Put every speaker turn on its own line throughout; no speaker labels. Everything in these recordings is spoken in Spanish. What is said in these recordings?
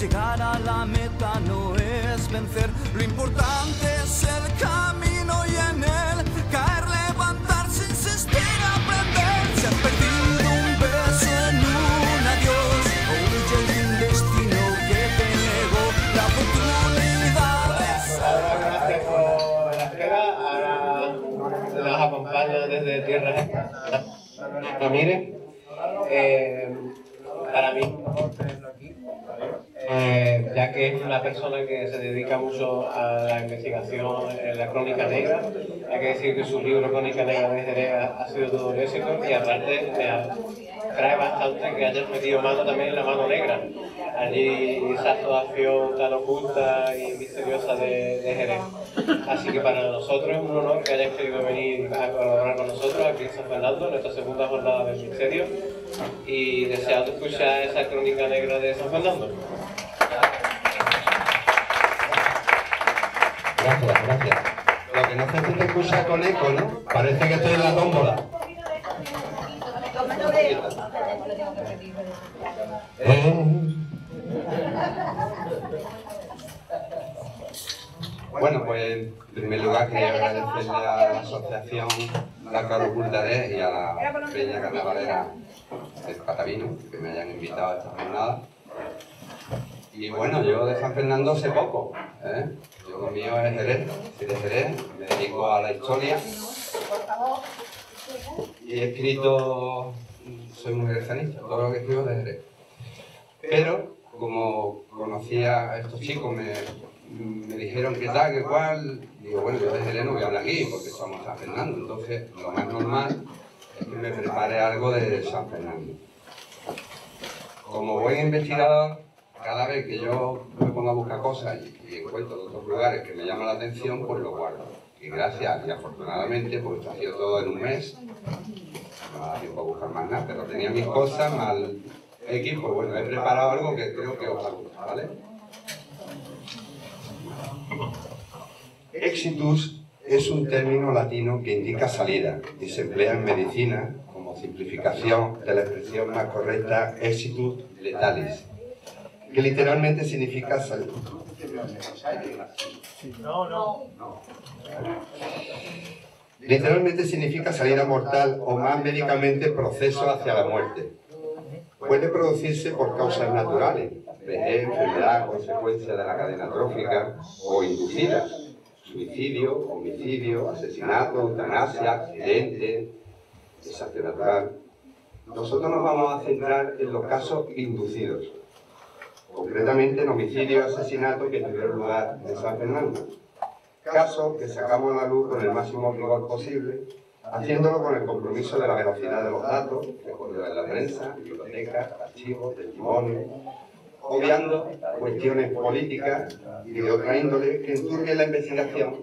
Llegar a la meta no es vencer, lo importante es el camino y en él caer, levantarse, insistir, aprender. Se ha perdido un beso en un adiós, o huye de un destino que te negó la oportunidad de
Ahora con la espera, ahora nos acompaña desde tierra Ramírez. Para mí, ya que es una persona que se dedica mucho a la investigación en la crónica negra, hay que decir que su libro Crónica Negra de Jerez ha sido todo un éxito y aparte me trae bastante que hayas metido mano también en la mano negra. Allí esa actuación tan oculta y misteriosa de Jerez. Así que para nosotros es un honor que hayas querido venir a colaborar con nosotros aquí en San Fernando, en nuestra segunda jornada del misterio, y deseando escuchar esa crónica negra de San Fernando.
Gracias, gracias. Lo que no sé si te escucha con eco, ¿no? Parece que estoy en la tómbola. Bueno, pues en primer lugar quería agradecerle a la asociación La Cara Oculta y a la Peña Carnavalera del Patavino que me hayan invitado a esta jornada. Y bueno, yo de San Fernando sé poco, ¿eh? Yo lo mío es Jerez, soy de Jerez, me dedico a la historia y he escrito, soy muy jerezanista, todo lo que escribo es de Jerez. Pero como conocía a estos chicos, me dijeron que tal, que cual, digo, bueno, yo de Jerez no voy a hablar aquí porque somos San Fernando, entonces lo más normal es que me prepare algo de San Fernando. Como buen investigador, cada vez que yo me pongo a buscar cosas y encuentro otros lugares que me llaman la atención, pues lo guardo. Y gracias y afortunadamente, pues esto ha sido todo en un mes, no me da tiempo a buscar más nada, pero tenía mis cosas, más X, pues bueno, he preparado algo que creo que os va a gustar, ¿vale? Exitus es un término latino que indica salida y se emplea en medicina como simplificación de la expresión más correcta exitus letalis, que literalmente significa salir. Literalmente significa salida mortal o más médicamente proceso hacia la muerte. Puede producirse por causas naturales, vejez, enfermedad, consecuencia de la cadena trófica o inducida, suicidio, homicidio, asesinato, eutanasia, accidente, desastre natural. Nosotros nos vamos a centrar en los casos inducidos, concretamente en homicidio y asesinato que tuvieron lugar en San Fernando. Casos que sacamos a la luz con el máximo rigor posible, haciéndolo con el compromiso de la veracidad de los datos, recogidos en la prensa, bibliotecas, archivos, testimonios, obviando cuestiones políticas y de otra índole que enturbien la investigación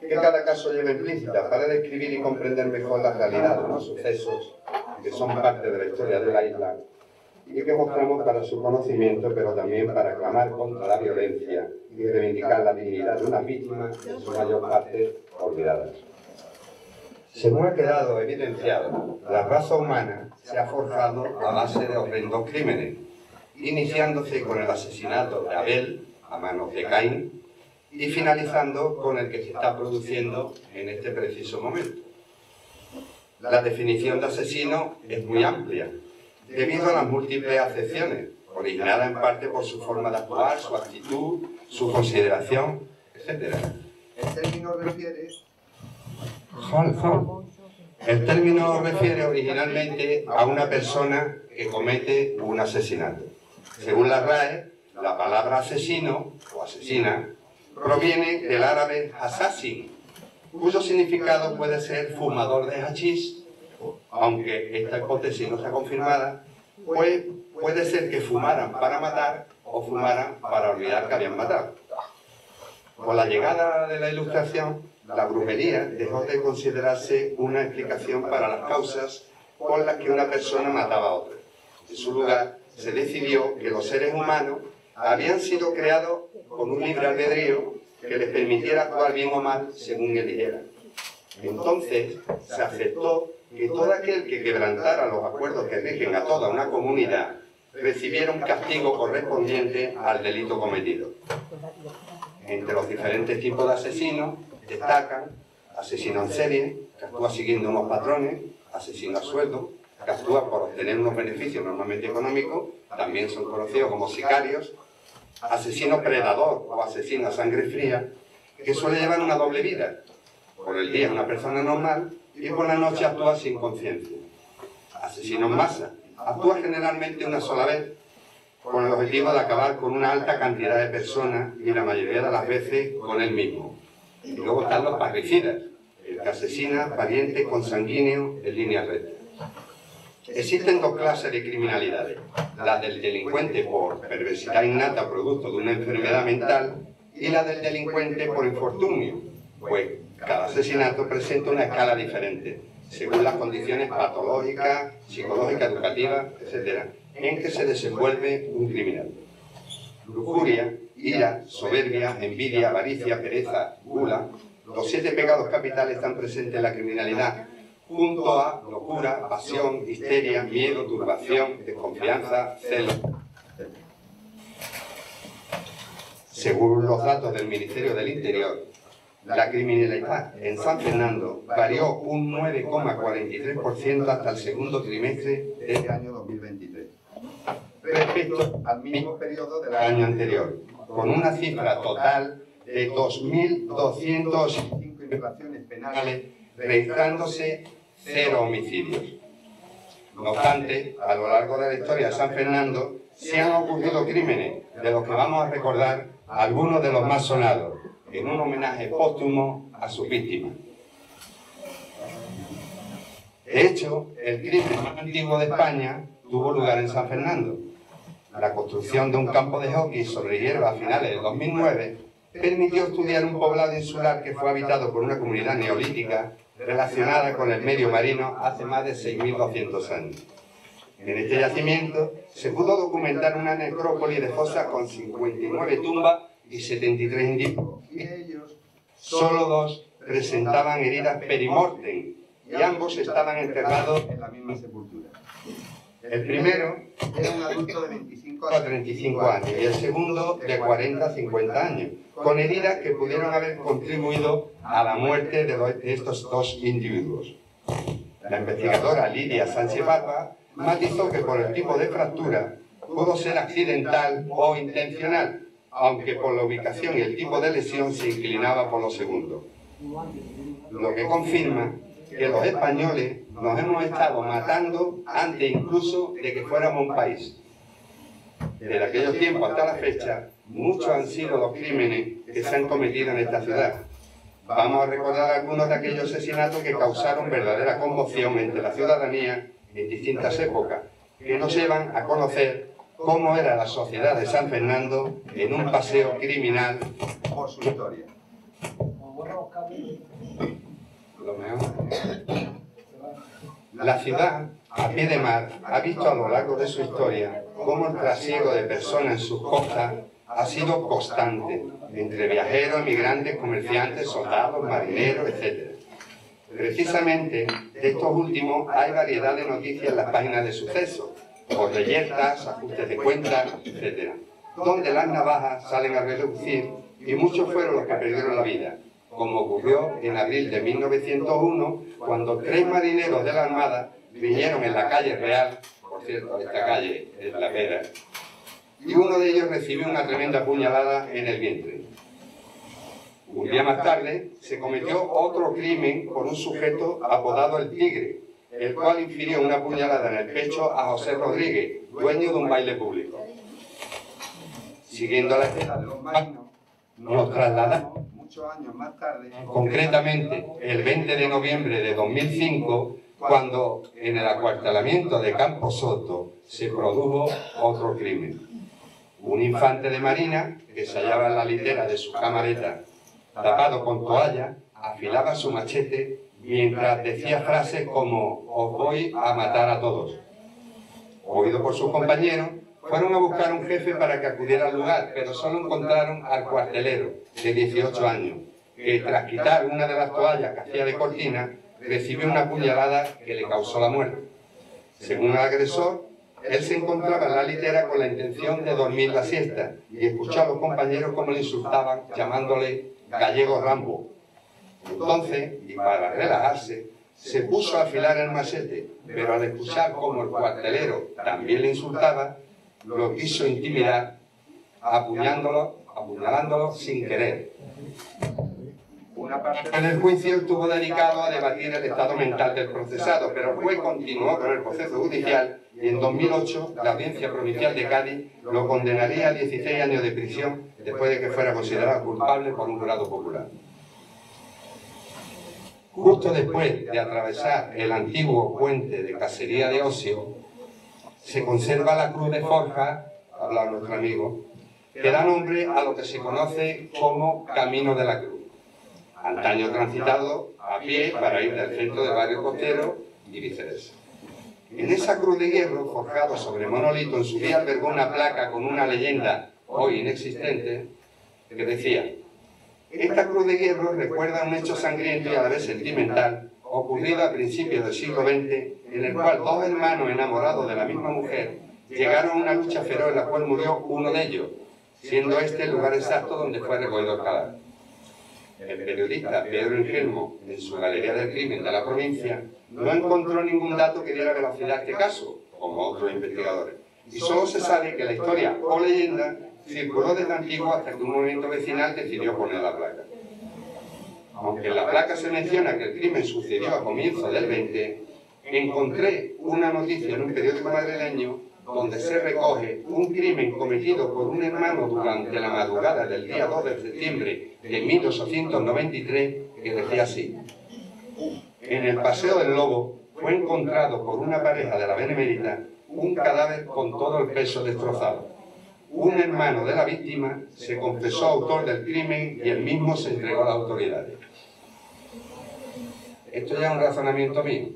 que cada caso lleva implícita para describir y comprender mejor la realidad de los sucesos que son parte de la historia de la isla y que mostramos para su conocimiento, pero también para clamar contra la violencia y reivindicar la dignidad de unas víctimas, en su mayor parte olvidadas. Según ha quedado evidenciado, la raza humana se ha forjado a base de horrendos crímenes, iniciándose con el asesinato de Abel a manos de Caín y finalizando con el que se está produciendo en este preciso momento. La definición de asesino es muy amplia, debido a las múltiples acepciones, originada en parte por su forma de actuar, su actitud, su consideración, etc. El término refiere originalmente a una persona que comete un asesinato. Según la RAE, la palabra asesino o asesina proviene del árabe assassin, cuyo significado puede ser fumador de hachís, aunque esta hipótesis no está confirmada, pues puede ser que fumaran para matar o fumaran para olvidar que habían matado. Con la llegada de la Ilustración, la brujería dejó de considerarse una explicación para las causas por las que una persona mataba a otra. En su lugar, se decidió que los seres humanos habían sido creados con un libre albedrío que les permitiera actuar bien o mal según eligieran. Entonces, se aceptó que todo aquel que quebrantara los acuerdos que rigen a toda una comunidad recibiera un castigo correspondiente al delito cometido. Entre los diferentes tipos de asesinos destacan asesino en serie, que actúa siguiendo unos patrones, asesino a sueldo, que actúa por obtener unos beneficios normalmente económicos, también son conocidos como sicarios, asesino predador o asesino a sangre fría, que suele llevar una doble vida. Por el día es una persona normal y por la noche actúa sin conciencia. Asesino en masa, actúa generalmente una sola vez, con el objetivo de acabar con una alta cantidad de personas y la mayoría de las veces con él mismo. Y luego están los parricidas, el que asesina parientes consanguíneos en línea recta. Existen dos clases de criminalidades, la del delincuente por perversidad innata producto de una enfermedad mental y la del delincuente por infortunio, pues cada asesinato presenta una escala diferente, según las condiciones patológicas, psicológicas, educativas, etc., en que se desenvuelve un criminal. Lujuria, ira, soberbia, envidia, avaricia, pereza, gula, los 7 pecados capitales están presentes en la criminalidad, junto a locura, pasión, histeria, miedo, turbación, desconfianza, celo. Según los datos del Ministerio del Interior, la criminalidad en San Fernando varió un 9,43% hasta el segundo trimestre de este año 2023, respecto al mismo periodo del año anterior, con una cifra total de 2.205 infracciones penales, registrándose 0 homicidios. No obstante, a lo largo de la historia de San Fernando, se han ocurrido crímenes, de los que vamos a recordar algunos de los más sonados, en un homenaje póstumo a sus víctimas. De hecho, el crimen más antiguo de España tuvo lugar en San Fernando. La construcción de un campo de hockey sobre hierba a finales de 2009 permitió estudiar un poblado insular que fue habitado por una comunidad neolítica relacionada con el medio marino hace más de 6.200 años. En este yacimiento se pudo documentar una necrópolis de fosas con 59 tumbas y 73 individuos, y de ellos solo 2 presentaban heridas perimortem y ambos estaban enterrados en la misma sepultura. El primero era un adulto de 25 a 35 años y el segundo de 40 a 50 años, con heridas que pudieron haber contribuido a la muerte de estos 2 individuos. La investigadora Lidia Sánchez Barba matizó que por el tipo de fractura pudo ser accidental o intencional, aunque por la ubicación y el tipo de lesión se inclinaba por lo segundo. Lo que confirma que los españoles nos hemos estado matando antes incluso de que fuéramos un país. Desde aquellos tiempos hasta la fecha, muchos han sido los crímenes que se han cometido en esta ciudad. Vamos a recordar algunos de aquellos asesinatos que causaron verdadera conmoción entre la ciudadanía en distintas épocas, que nos llevan a conocer cómo era la sociedad de San Fernando en un paseo criminal por su historia. La ciudad, a pie de mar, ha visto a lo largo de su historia cómo el trasiego de personas en sus costas ha sido constante, entre viajeros, emigrantes, comerciantes, soldados, marineros, etc. Precisamente de estos últimos hay variedad de noticias en las páginas de sucesos, por reyertas, ajustes de cuentas, etc., donde las navajas salen a relucir y muchos fueron los que perdieron la vida, como ocurrió en abril de 1901, cuando 3 marineros de la Armada vinieron en la calle Real, por cierto, esta calle es La Pera, y uno de ellos recibió una tremenda puñalada en el vientre. Un día más tarde se cometió otro crimen por un sujeto apodado El Tigre, el cual infirió una puñalada en el pecho a José Rodríguez, dueño de un baile público. Siguiendo la estela de los marinos, nos trasladamos muchos años más tarde, concretamente el 20 de noviembre de 2005, cuando en el acuartelamiento de Campo Soto se produjo otro crimen. Un infante de marina, que se hallaba en la litera de su camareta, tapado con toalla, afilaba su machete mientras decía frases como «Os voy a matar a todos». Oído por sus compañeros, fueron a buscar a un jefe para que acudiera al lugar, pero solo encontraron al cuartelero, de 18 años, que tras quitar una de las toallas que hacía de cortina, recibió una puñalada que le causó la muerte. Según el agresor, Él se encontraba en la litera con la intención de dormir la siesta y escuchó a los compañeros cómo le insultaban, llamándole gallego Rambo. Entonces, y para relajarse, se puso a afilar el machete, pero al escuchar cómo el cuartelero también le insultaba, lo quiso intimidar, apuñalándolo sin querer. Una parte del juicio estuvo dedicado a debatir el estado mental del procesado, pero el juez continuó con el proceso judicial y en 2008 la Audiencia Provincial de Cádiz lo condenaría a 16 años de prisión después de que fuera considerado culpable por un jurado popular. Justo después de atravesar el antiguo puente de Casería de Ocio, se conserva la cruz de forja, habla nuestro amigo, que da nombre a lo que se conoce como Camino de la Cruz, antaño transitado a pie para ir del centro del barrio costero y viceversa. En esa cruz de hierro, forjado sobre monolito, en su día albergó una placa con una leyenda hoy inexistente que decía: esta cruz de hierro recuerda un hecho sangriento y a la vez sentimental ocurrido a principios del siglo XX, en el cual dos hermanos enamorados de la misma mujer llegaron a una lucha feroz en la cual murió uno de ellos, siendo este el lugar exacto donde fue recogido el cadáver. El periodista Pedro Engelmo, en su Galería del Crimen de la provincia, no encontró ningún dato que diera veracidad a este caso, como otros investigadores, y solo se sabe que la historia o leyenda circuló desde antiguo hasta que un movimiento vecinal decidió poner la placa. Aunque en la placa se menciona que el crimen sucedió a comienzos del 20, encontré una noticia en un periódico madrileño donde se recoge un crimen cometido por un hermano durante la madrugada del día 2 de septiembre de 1893 que decía así: en el Paseo del Lobo fue encontrado por una pareja de la Benemérita un cadáver con todo el peso destrozado. Un hermano de la víctima se confesó autor del crimen y él mismo se entregó a las autoridades. Esto ya es un razonamiento mío.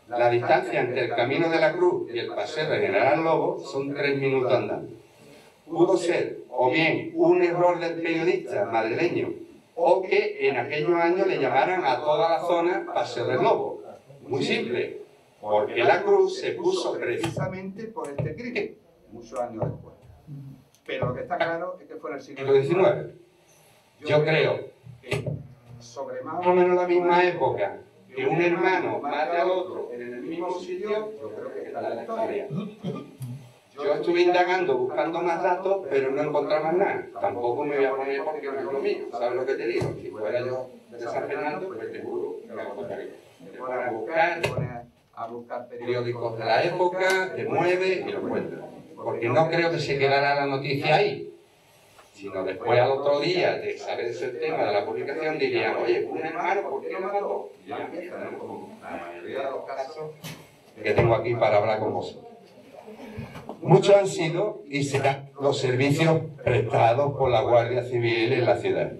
La distancia entre el Camino de la Cruz y el Paseo de General Lobo son 3 minutos andando. Pudo ser o bien un error del periodista madrileño o que en aquellos años le llamaran a toda la zona Paseo del Lobo. Muy simple, porque la cruz se puso precisamente por este crimen, muchos años después. Pero lo que está claro es que fue en el siglo XIX. Yo creo que sobre más o menos la misma época que un hermano mate al otro en el mismo sitio, yo creo que está la historia. Yo estuve indagando, buscando más datos, pero no encontré más nada. Tampoco me voy a poner porque no es lo mío, ¿sabes lo que te digo? Si fuera yo de San Fernando, pues te juro que me lo contaría. Te pones a buscar periódicos de la época, te mueves y lo encuentras. Porque no creo que se quedara la noticia ahí, sino después al otro día de saber ese tema de la publicación dirían: oye, un hermano, ¿por qué lo mató? Y ya empiezan, como la mayoría de los casos que tengo aquí para hablar con vosotros. Muchos han sido y serán los servicios prestados por la Guardia Civil en la ciudad.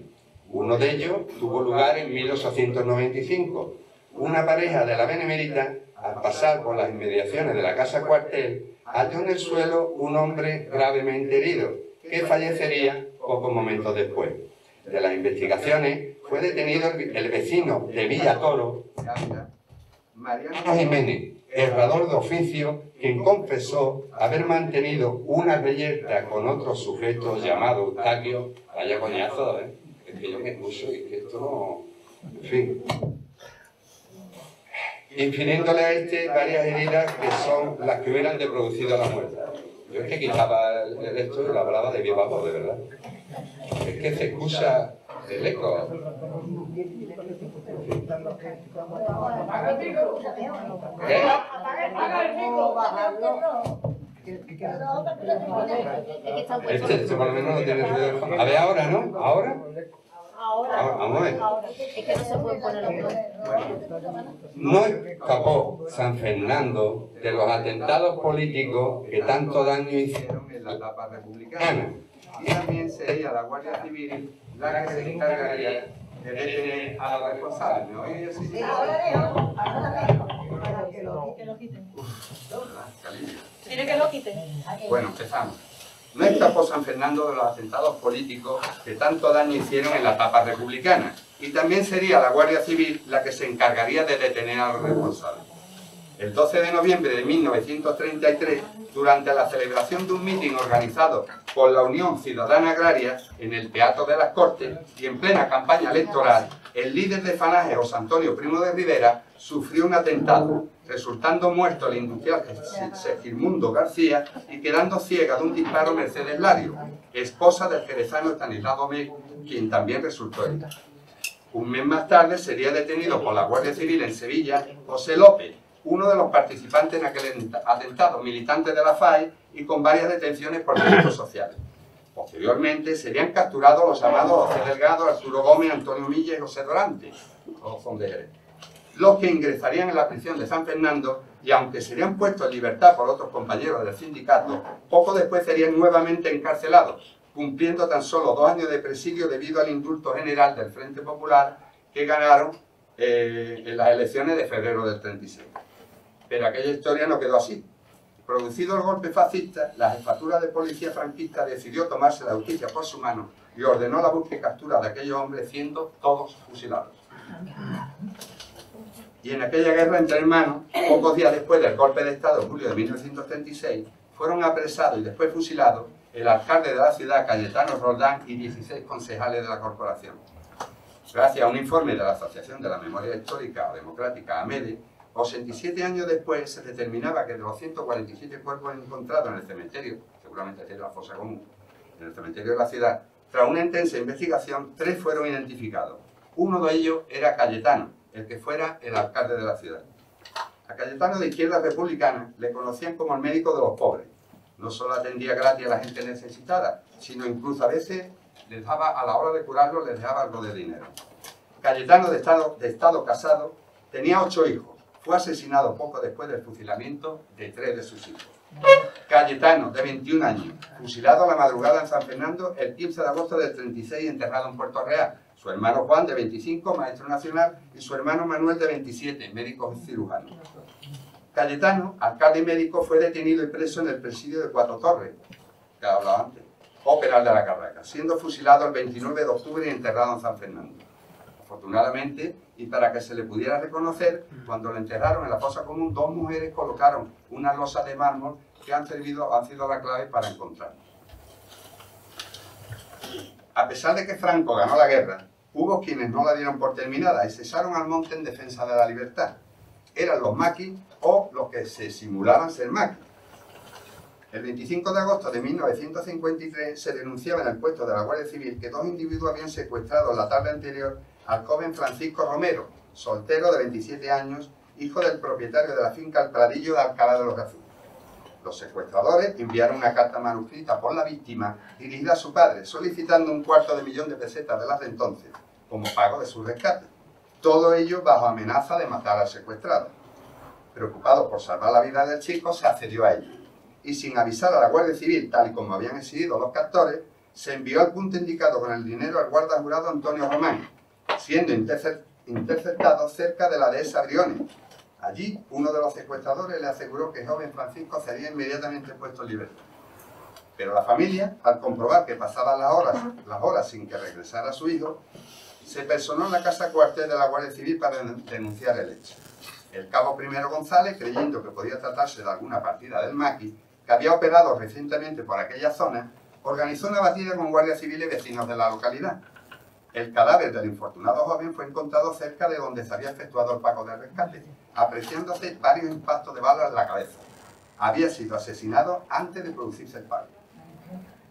Uno de ellos tuvo lugar en 1895. Una pareja de la Benemérita, al pasar por las inmediaciones de la casa cuartel, halló en el suelo un hombre gravemente herido, que fallecería pocos momentos después. De las investigaciones fue detenido el vecino de Villa Toro, Mariano Jiménez, herrador de oficio, quien confesó haber mantenido una reyerta con otro sujeto llamado Eustaquio. Vaya coñazo, ¿eh? Es que yo me escucho y que esto no... En fin. Infiriéndole a este varias heridas que son las que hubieran de producido la muerte. Yo es que quitaba el esto y lo hablaba de viva voz, de verdad. Es que se excusa el eco. ¿Qué? Este por lo menos no tiene ruido de fondo. A ver, ahora, ¿no? ¿Ahora? Ahora, vamos a ver.
Es que no se puede poner los dos.
No escapó San Fernando de los atentados políticos que tanto daño hicieron en la etapa republicana. Y también sería la Guardia Civil la que se encargaría de detener a los responsables. ¿Me oye? Sí.
Que lo quiten. ¿Tiene que lo quiten?
Bueno, empezamos. No escapó San Fernando de los atentados políticos que tanto daño hicieron en la etapa republicana. Y también sería la Guardia Civil la que se encargaría de detener a los responsables. El 12 de noviembre de 1933, durante la celebración de un mitin organizado por la Unión Ciudadana Agraria en el Teatro de las Cortes y en plena campaña electoral, el líder de Falange, José Antonio Primo de Rivera, sufrió un atentado, resultando muerto el industrial Segismundo García y quedando ciega de un disparo Mercedes Lario, esposa del jerezano Estanislao Domecq, quien también resultó herida. Un mes más tarde sería detenido por la Guardia Civil en Sevilla José López, uno de los participantes en aquel atentado, militante de la FAE y con varias detenciones por delitos sociales. Posteriormente serían capturados los llamados José Delgado, Arturo Gómez, Antonio Milla y José Dorante, todos son de Jerez, los que ingresarían en la prisión de San Fernando y aunque serían puestos en libertad por otros compañeros del sindicato, poco después serían nuevamente encarcelados, cumpliendo tan solo 2 años de presidio debido al indulto general del Frente Popular que ganaron en las elecciones de febrero del 36. Pero aquella historia no quedó así. Producido el golpe fascista, la jefatura de policía franquista decidió tomarse la justicia por su mano y ordenó la búsqueda y captura de aquellos hombres, siendo todos fusilados. Y en aquella guerra entre hermanos, pocos días después del golpe de Estado en julio de 1936, fueron apresados y después fusilados el alcalde de la ciudad, Cayetano Roldán, y 16 concejales de la corporación. Gracias a un informe de la Asociación de la Memoria Histórica o Democrática, AMEDE, 87 años después se determinaba que de los 147 cuerpos encontrados en el cementerio, seguramente era la fosa común, en el cementerio de la ciudad, tras una intensa investigación, 3 fueron identificados. Uno de ellos era Cayetano, el que fuera el alcalde de la ciudad. A Cayetano, de izquierda republicana, le conocían como el médico de los pobres. No solo atendía gratis a la gente necesitada, sino incluso a veces les daba, a la hora de curarlo, les dejaba algo de dinero. Cayetano, de estado casado, tenía 8 hijos. Fue asesinado poco después del fusilamiento de 3 de sus hijos. Cayetano, de 21 años, fusilado a la madrugada en San Fernando el 15 de agosto del 36 y enterrado en Puerto Real. Su hermano Juan, de 25, maestro nacional, y su hermano Manuel, de 27, médico y cirujano. Cayetano, alcalde y médico, fue detenido y preso en el presidio de Cuatro Torres, que hablaba antes, o Peral de la Carraca, siendo fusilado el 29 de octubre y enterrado en San Fernando. Afortunadamente, y para que se le pudiera reconocer, cuando lo enterraron en la fosa común, 2 mujeres colocaron unas losas de mármol que han sido la clave para encontrarlo. A pesar de que Franco ganó la guerra, hubo quienes no la dieron por terminada y cesaron al monte en defensa de la libertad. Eran los maquis o los que se simulaban ser maquis. El 25 de agosto de 1953 se denunciaba en el puesto de la Guardia Civil que 2 individuos habían secuestrado la tarde anterior al joven Francisco Romero, soltero de 27 años, hijo del propietario de la finca El Pradillo de Alcalá de los Gazules. Los secuestradores enviaron una carta manuscrita por la víctima dirigida a su padre, solicitando un $250,000 de pesetas de las de entonces, como pago de su rescate. Todo ello bajo amenaza de matar al secuestrado. Preocupado por salvar la vida del chico, se accedió a ello. Y sin avisar a la Guardia Civil, tal y como habían exigido los captores, se envió al punto indicado con el dinero al guarda jurado Antonio Román, siendo interceptado cerca de la dehesa Briones. Allí, uno de los secuestradores le aseguró que el joven Francisco sería inmediatamente puesto en libertad. Pero la familia, al comprobar que pasaban las horas sin que regresara su hijo, se personó en la casa cuartel de la Guardia Civil para denunciar el hecho. El cabo Primero González, creyendo que podía tratarse de alguna partida del maqui, que había operado recientemente por aquella zona, organizó una batida con guardias civiles y vecinos de la localidad. El cadáver del infortunado joven fue encontrado cerca de donde se había efectuado el pago de rescate, apreciándose varios impactos de bala en la cabeza. Había sido asesinado antes de producirse el pago.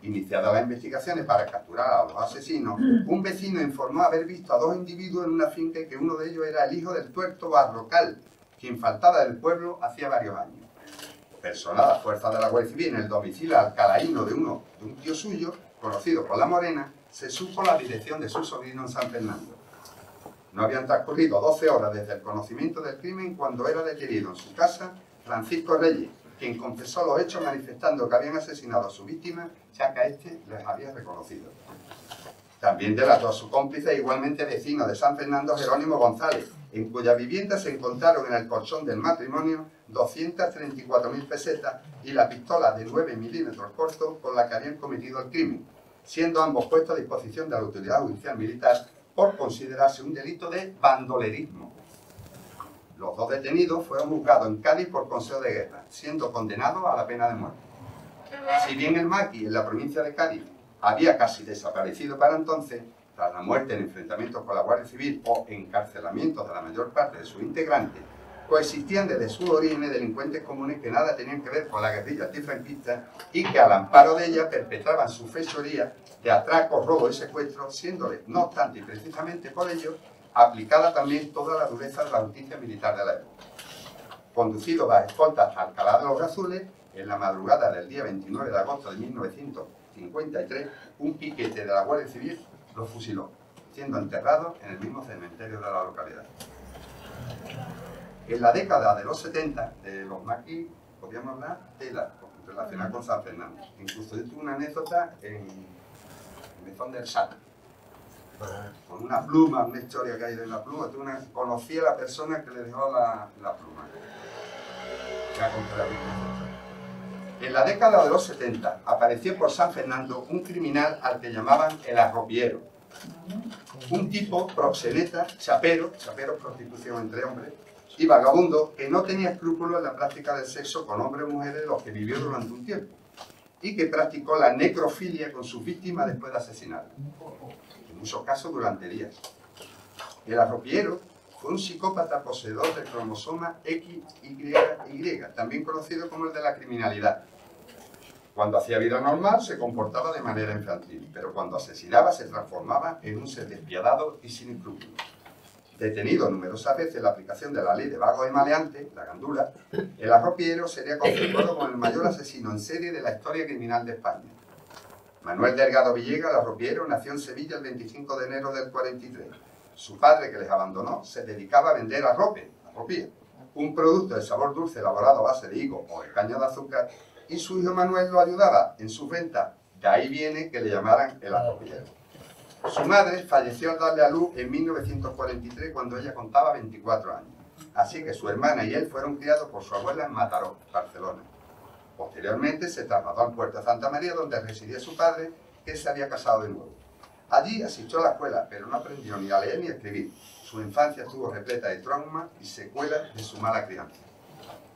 Iniciadas las investigaciones para capturar a los asesinos, un vecino informó haber visto a 2 individuos en una finca y que uno de ellos era el hijo del tuerto Barrocal, quien faltaba del pueblo hacía varios años. Personada a fuerza de la Guardia Civil en el domicilio alcalaíno de un tío suyo, conocido por La Morena, se supo la dirección de su sobrino en San Fernando. No habían transcurrido 12 horas desde el conocimiento del crimen cuando era detenido en su casa Francisco Reyes, quien confesó los hechos manifestando que habían asesinado a su víctima, ya que a este les había reconocido. También delató a su cómplice, igualmente vecino de San Fernando, Jerónimo González, en cuya vivienda se encontraron en el colchón del matrimonio 234.000 pesetas y la pistola de 9 milímetros cortos con la que habían cometido el crimen, siendo ambos puestos a disposición de la autoridad judicial militar por considerarse un delito de bandolerismo. Los dos detenidos fueron juzgados en Cádiz por consejo de guerra, siendo condenados a la pena de muerte. Si bien el maqui en la provincia de Cádiz había casi desaparecido para entonces, tras la muerte en enfrentamientos con la Guardia Civil o encarcelamientos de la mayor parte de sus integrantes, coexistían desde sus orígenes delincuentes comunes que nada tenían que ver con la guerrilla antifranquista y que al amparo de ella perpetraban su fechoría de atracos, robos y secuestros, siéndole, no obstante y precisamente por ello, aplicada también toda la dureza de la justicia militar de la época. Conducidos a escoltas a Alcalá de los Azules, en la madrugada del día 29 de agosto de 1953, un piquete de la Guardia Civil los fusiló, siendo enterrados en el mismo cementerio de la localidad. En la década de los 70, de los maquis, podríamos hablar tela relacionada con San Fernando. Incluso yo tuve una anécdota en el Mesón del Sat, con una pluma, una historia que hay de la pluma. Conocí a la persona que le dejó la pluma. Ya conté la misma. En la década de los 70 apareció por San Fernando un criminal al que llamaban el arropiero. Un tipo proxeneta, chapero prostitución entre hombres, y vagabundo que no tenía escrúpulos en la práctica del sexo con hombres y mujeres de los que vivió durante un tiempo, y que practicó la necrofilia con sus víctimas después de asesinarlas, en muchos casos durante días. El arropiero fue un psicópata poseedor del cromosoma XY, también conocido como el de la criminalidad. Cuando hacía vida normal se comportaba de manera infantil, pero cuando asesinaba se transformaba en un ser despiadado y sin escrúpulos. Detenido numerosas veces en la aplicación de la ley de vagos y maleantes, la gandula, el arropiero sería considerado como el mayor asesino en serie de la historia criminal de España. Manuel Delgado Villegas, el arropiero, nació en Sevilla el 25 de enero del 43. Su padre, que les abandonó, se dedicaba a vender arropía, un producto de sabor dulce elaborado a base de higo o de caña de azúcar, y su hijo Manuel lo ayudaba en sus ventas. De ahí viene que le llamaran el arropiero. Su madre falleció al darle a luz en 1943 cuando ella contaba 24 años. Así que su hermana y él fueron criados por su abuela en Mataró, Barcelona. Posteriormente se trasladó al puerto de Santa María, donde residía su padre, que se había casado de nuevo. Allí asistió a la escuela, pero no aprendió ni a leer ni a escribir. Su infancia estuvo repleta de traumas y secuelas de su mala crianza.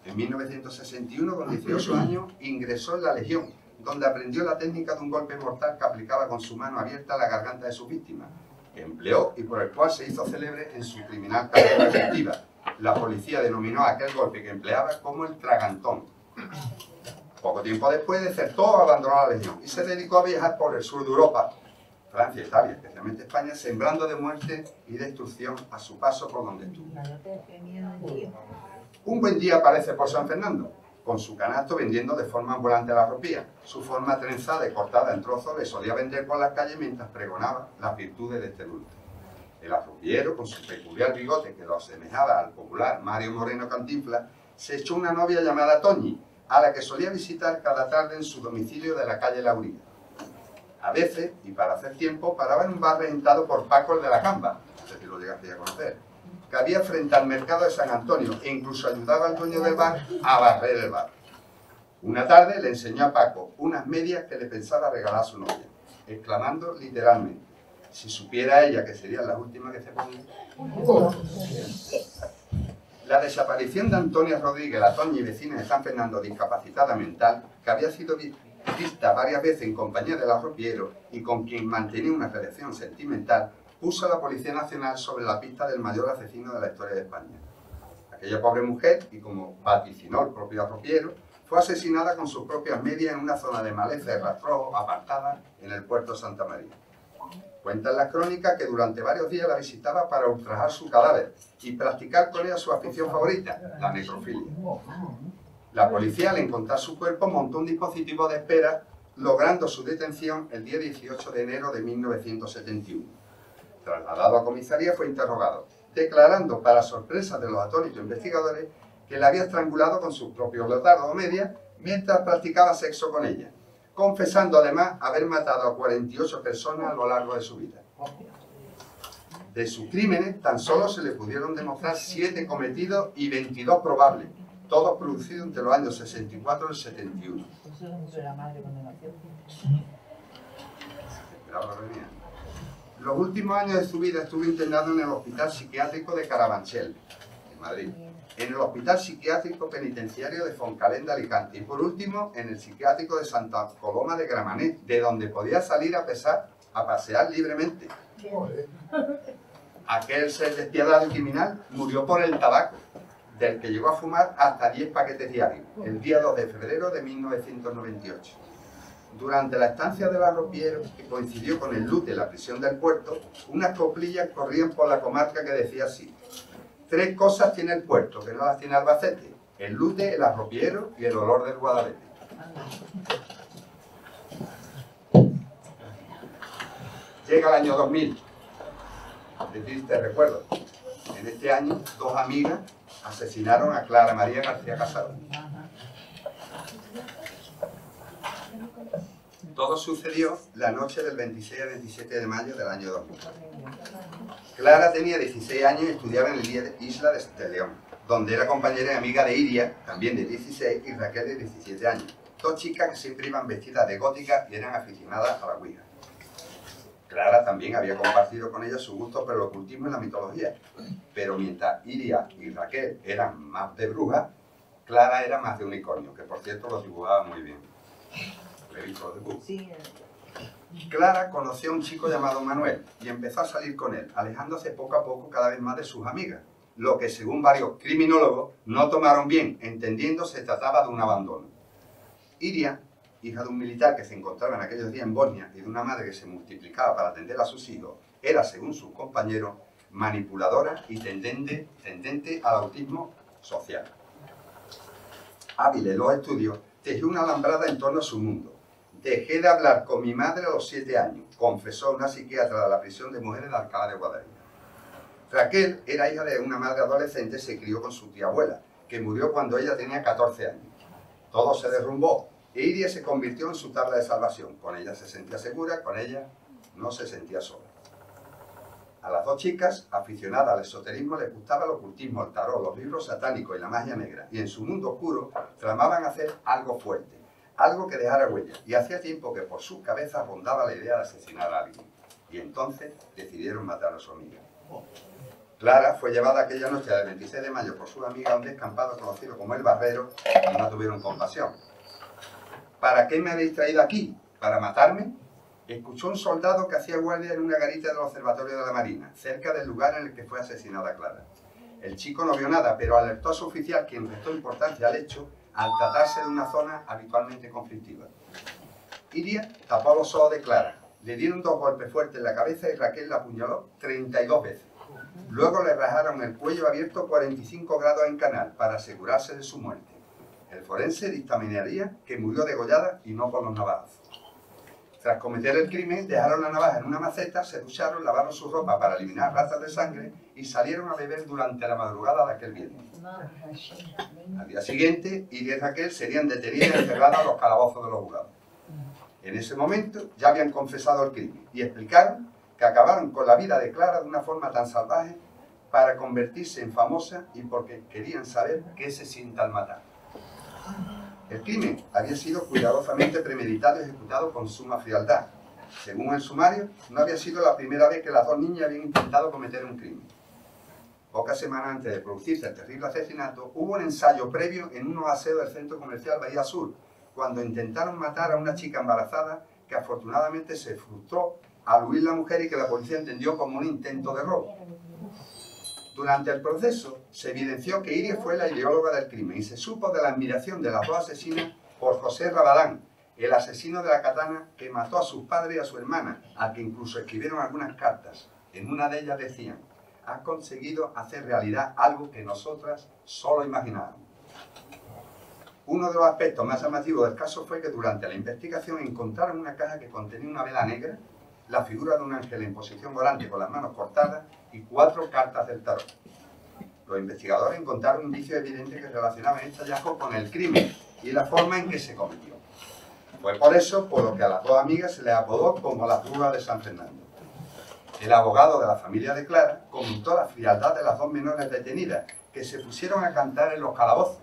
En 1961, con 18 años, ingresó en la Legión, donde aprendió la técnica de un golpe mortal que aplicaba con su mano abierta a la garganta de sus víctimas, que empleó y por el cual se hizo célebre en su criminal carrera efectiva. La policía denominó a aquel golpe que empleaba como el tragantón. Poco tiempo después desertó, abandonó la Legión y se dedicó a viajar por el sur de Europa, Francia, Italia, especialmente España, sembrando de muerte y destrucción a su paso por donde estuvo. Un buen día aparece por San Fernando, con su canasto vendiendo de forma ambulante la arropía. Su forma trenzada y cortada en trozos le solía vender por las calles mientras pregonaba las virtudes de este dulce. El arropiero, con su peculiar bigote que lo asemejaba al popular Mario Moreno Cantinflas, se echó una novia llamada Toñi, a la que solía visitar cada tarde en su domicilio de la calle Lauría. A veces, y para hacer tiempo, paraba en un bar rentado por Paco el de la Camba, no sé si lo llegaste a conocer, que había frente al mercado de San Antonio, e incluso ayudaba al dueño del bar a barrer el bar. Una tarde le enseñó a Paco unas medias que le pensaba regalar a su novia, exclamando literalmente: si supiera ella que serían las últimas que se ponía. La desaparición de Antonia Rodríguez, la Toñi, vecina de San Fernando, discapacitada mental, que había sido vista varias veces en compañía del arropiero y con quien mantenía una relación sentimental, puso a la Policía Nacional sobre la pista del mayor asesino de la historia de España. Aquella pobre mujer, y como vaticinó el propio arropiero, fue asesinada con sus propias medias en una zona de maleza y rastrojo apartada en el puerto de Santa María. Cuentan las crónicas que durante varios días la visitaba para ultrajar su cadáver y practicar con ella su afición favorita, la necrofilia. La policía, al encontrar su cuerpo, montó un dispositivo de espera, logrando su detención el día 18 de enero de 1971. Trasladado a comisaría, fue interrogado, declarando, para sorpresa de los atónitos investigadores, que la había estrangulado con sus propios leotardos o medias mientras practicaba sexo con ella, confesando además haber matado a 48 personas a lo largo de su vida. De sus crímenes tan solo se le pudieron demostrar 7 cometidos y 22 probables, todos producidos entre los años 64 y 71. Los últimos años de su vida estuvo internado en el Hospital Psiquiátrico de Carabanchel, en Madrid. en el Hospital Psiquiátrico Penitenciario de Foncalén de Alicante y por último en el Psiquiátrico de Santa Coloma de Gramenet, de donde podía salir a pasear libremente. Aquel ser despiadado y criminal murió por el tabaco, del que llegó a fumar hasta 10 paquetes diarios, el día 2 de febrero de 1998. Durante la estancia del arropiero, que coincidió con el lute en la prisión del puerto, unas coplillas corrían por la comarca que decía así: 3 cosas tiene el puerto, que no las tiene Albacete: el lute, el arropiero y el olor del Guadalete. Llega el año 2000, de triste recuerdo. En este año, 2 amigas asesinaron a Clara María García Casado. Todo sucedió la noche del 26 al 27 de mayo del año 2000. Clara tenía 16 años y estudiaba en la isla de León, donde era compañera y amiga de Iria, también de 16, y Raquel de 17 años. 2 chicas que siempre iban vestidas de gótica y eran aficionadas a la ouija. Clara también había compartido con ella su gusto por el ocultismo y la mitología, pero mientras Iria y Raquel eran más de brujas, Clara era más de unicornio, que por cierto los dibujaba muy bien. Sí. Clara conoció a un chico llamado Manuel y empezó a salir con él, alejándose poco a poco cada vez más de sus amigas, lo que según varios criminólogos no tomaron bien, entendiendo se trataba de un abandono. Iria, hija de un militar que se encontraba en aquellos días en Bosnia y de una madre que se multiplicaba para atender a sus hijos, era, según sus compañeros, manipuladora y tendente al autismo social. Hábil en los estudios, tejió una alambrada en torno a su mundo. Dejé de hablar con mi madre a los 7 años, confesó una psiquiatra de la prisión de mujeres de Alcalá de Guadaira. Raquel era hija de una madre adolescente y se crió con su tía abuela, que murió cuando ella tenía 14 años. Todo se derrumbó e Iria se convirtió en su tabla de salvación. Con ella se sentía segura, con ella no se sentía sola. A las 2 chicas, aficionadas al esoterismo, les gustaba el ocultismo, el tarot, los libros satánicos y la magia negra, y en su mundo oscuro tramaban hacer algo fuerte, algo que dejara huella, y hacía tiempo que por sus cabezas rondaba la idea de asesinar a alguien. Y entonces decidieron matar a su amiga. Clara fue llevada aquella noche del 26 de mayo por sus amigas a un descampado conocido como El Barrero y no tuvieron compasión. ¿Para qué me habéis traído aquí? ¿Para matarme? Escuchó un soldado que hacía guardia en una garita del observatorio de la Marina, cerca del lugar en el que fue asesinada Clara. El chico no vio nada, pero alertó a su oficial, quien restó importancia al hecho al tratarse de una zona habitualmente conflictiva. Iria tapó los ojos de Clara, le dieron 2 golpes fuertes en la cabeza y Raquel la apuñaló 32 veces. Luego le rajaron el cuello abierto 45 grados en canal para asegurarse de su muerte. El forense dictaminaría que murió degollada y no por los navajazos. Tras cometer el crimen, dejaron la navaja en una maceta, se ducharon, lavaron su ropa para eliminar rastros de sangre y salieron a beber durante la madrugada de aquel viernes. Al día siguiente, Iria y Raquel serían detenidas y encerradas a los calabozos de los juzgados. En ese momento ya habían confesado el crimen y explicaron que acabaron con la vida de Clara de una forma tan salvaje para convertirse en famosa y porque querían saber qué se siente al matar. El crimen había sido cuidadosamente premeditado y ejecutado con suma frialdad. Según el sumario, no había sido la primera vez que las 2 niñas habían intentado cometer un crimen. Pocas semanas antes de producirse el terrible asesinato, hubo un ensayo previo en unos aseos del centro comercial Bahía Sur, cuando intentaron matar a una chica embarazada que afortunadamente se frustró al huir la mujer y que la policía entendió como un intento de robo. Durante el proceso se evidenció que Iria fue la ideóloga del crimen y se supo de la admiración de las 2 asesinas por José Rabadán, el asesino de la katana que mató a sus padres y a su hermana, al que incluso escribieron algunas cartas. En una de ellas decían: has conseguido hacer realidad algo que nosotras solo imaginábamos. Uno de los aspectos más llamativos del caso fue que durante la investigación encontraron una caja que contenía una vela negra, la figura de un ángel en posición orante con las manos cortadas y 4 cartas del tarot. Los investigadores encontraron indicios evidentes que relacionaban este hallazgo con el crimen y la forma en que se cometió. Fue por eso por lo que a las 2 amigas se les apodó como las brujas de San Fernando. El abogado de la familia de Clara comentó la frialdad de las 2 menores detenidas, que se pusieron a cantar en los calabozos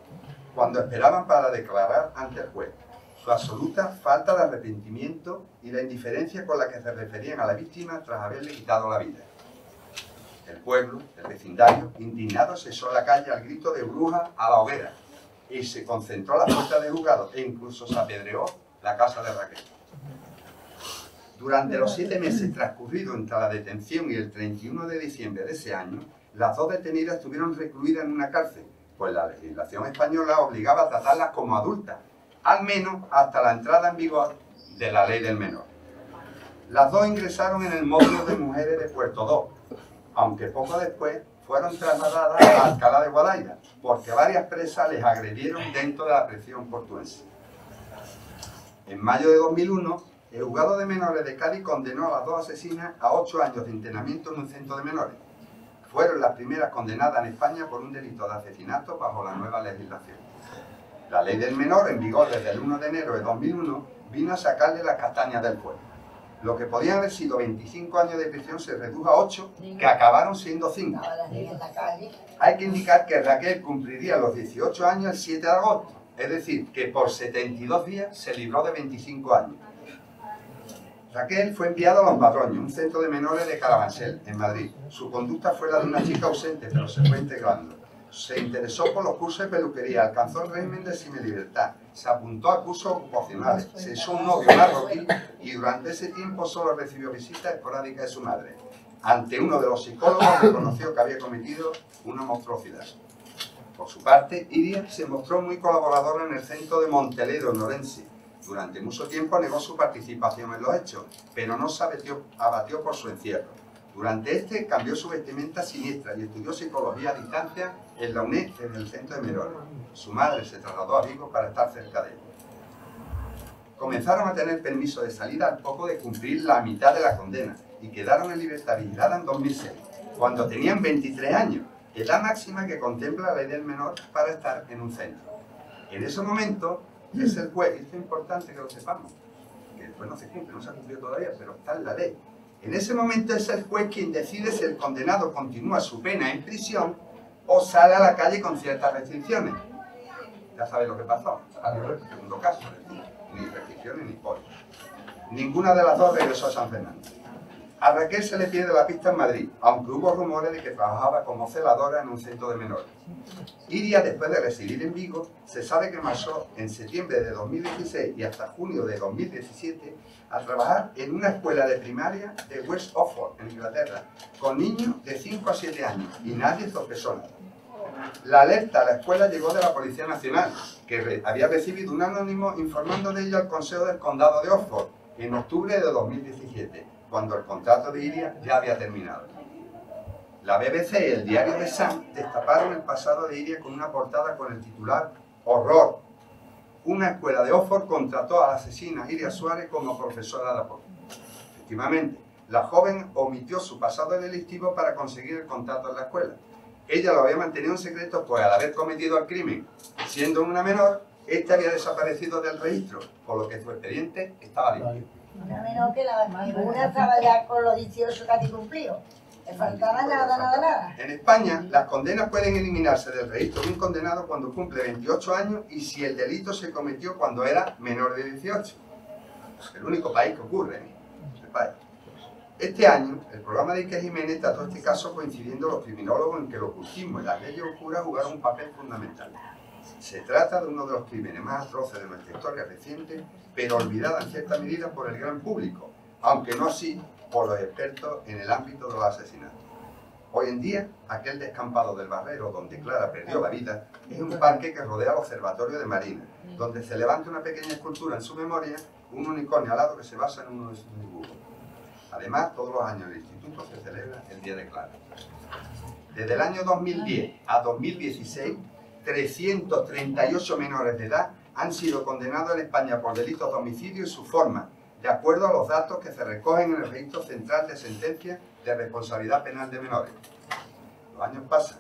cuando esperaban para declarar ante el juez. Su absoluta falta de arrepentimiento y la indiferencia con la que se referían a la víctima tras haberle quitado la vida. El pueblo, el vecindario, indignado, se echó a la calle al grito de bruja a la hoguera y se concentró a la puerta del juzgado e incluso se apedreó la casa de Raquel. Durante los 7 meses transcurridos entre la detención y el 31 de diciembre de ese año, las 2 detenidas estuvieron recluidas en una cárcel, pues la legislación española obligaba a tratarlas como adultas, al menos hasta la entrada en vigor de la ley del menor. Las 2 ingresaron en el módulo de mujeres de Puerto 2, aunque poco después fueron trasladadas a Alcalá de Guadaira, porque varias presas les agredieron dentro de la prisión portuense. En mayo de 2001, el juzgado de menores de Cádiz condenó a las 2 asesinas a 8 años de internamiento en un centro de menores. Fueron las primeras condenadas en España por un delito de asesinato bajo la nueva legislación. La ley del menor, en vigor desde el 1 de enero de 2001, vino a sacarle las castañas del fuego. Lo que podían haber sido 25 años de prisión se redujo a 8, que acabaron siendo 5. Hay que indicar que Raquel cumpliría los 18 años el 7 de agosto, es decir, que por 72 días se libró de 25 años. Raquel fue enviada a Los Madroños, un centro de menores de Carabanchel, en Madrid. Su conducta fue la de una chica ausente, pero se fue integrando. Se interesó por los cursos de peluquería, alcanzó el régimen de semilibertad, se apuntó a cursos ocupacionales, se hizo un novio marroquí y durante ese tiempo solo recibió visitas esporádicas de su madre. Ante uno de los psicólogos reconoció que había cometido una monstruosidad. Por su parte, Iria se mostró muy colaboradora en el centro de Monteledo, en Orense. Durante mucho tiempo negó su participación en los hechos, pero no se abatió por su encierro. Durante este cambió su vestimenta siniestra y estudió psicología a distancia en la UNED, en el centro de menores. Su madre se trasladó a Vigo para estar cerca de él. Comenzaron a tener permiso de salida al poco de cumplir la mitad de la condena y quedaron en libertad vigilada en 2006, cuando tenían 23 años, edad máxima que contempla la ley del menor para estar en un centro. En ese momento es el juez, y esto es importante que lo sepamos, que después no se cumple, no se ha cumplido todavía, pero está en la ley. En ese momento es el juez quien decide si el condenado continúa su pena en prisión o sale a la calle con ciertas restricciones. Ya sabéis lo que pasó, salió el segundo caso, ni restricciones ni pollo. Ninguna de las 2 regresó a San Fernando. A Raquel se le pierde la pista en Madrid, aunque hubo rumores de que trabajaba como celadora en un centro de menores. Iria, después de residir en Vigo, se sabe que marchó en septiembre de 2016 y hasta junio de 2017 a trabajar en una escuela de primaria de West Oxford, en Inglaterra, con niños de 5 a 7 años, y nadie sospechó nada. La alerta a la escuela llegó de la Policía Nacional, que había recibido un anónimo informando de ello al Consejo del Condado de Oxford en octubre de 2017, cuando el contrato de Iria ya había terminado. La BBC y el diario The Sun destaparon el pasado de Iria con una portada con el titular «Horror». Una escuela de Oxford contrató a la asesina Iria Suárez como profesora de apoyo. Efectivamente, la joven omitió su pasado delictivo para conseguir el contrato en la escuela. Ella lo había mantenido en secreto, pues al haber cometido el crimen, siendo una menor, este había desaparecido del registro, por lo que su expediente estaba limpio.
Una menor que la figura estaba ya con los 18 casi cumplidos. Le faltaba nada.
En España, las condenas pueden eliminarse del registro de un condenado cuando cumple 28 años y si el delito se cometió cuando era menor de 18. Es el único país que ocurre en este país. Este año, el programa de Iker Jiménez trató este caso coincidiendo los criminólogos en que el ocultismo y las leyes oscuras jugaron un papel fundamental. Se trata de uno de los crímenes más atroces de nuestra historia reciente, pero olvidada en cierta medida por el gran público, aunque no así por los expertos en el ámbito de los asesinatos. Hoy en día, aquel descampado del Barrero donde Clara perdió la vida es un parque que rodea el Observatorio de Marina, donde se levanta una pequeña escultura en su memoria, un unicornio alado que se basa en uno de sus dibujos. Además, todos los años el instituto se celebra el Día de Clara. Desde el año 2010 a 2016, 338 menores de edad han sido condenados en España por delitos de homicidio y su forma, de acuerdo a los datos que se recogen en el Registro Central de Sentencias de Responsabilidad Penal de Menores. Los años pasan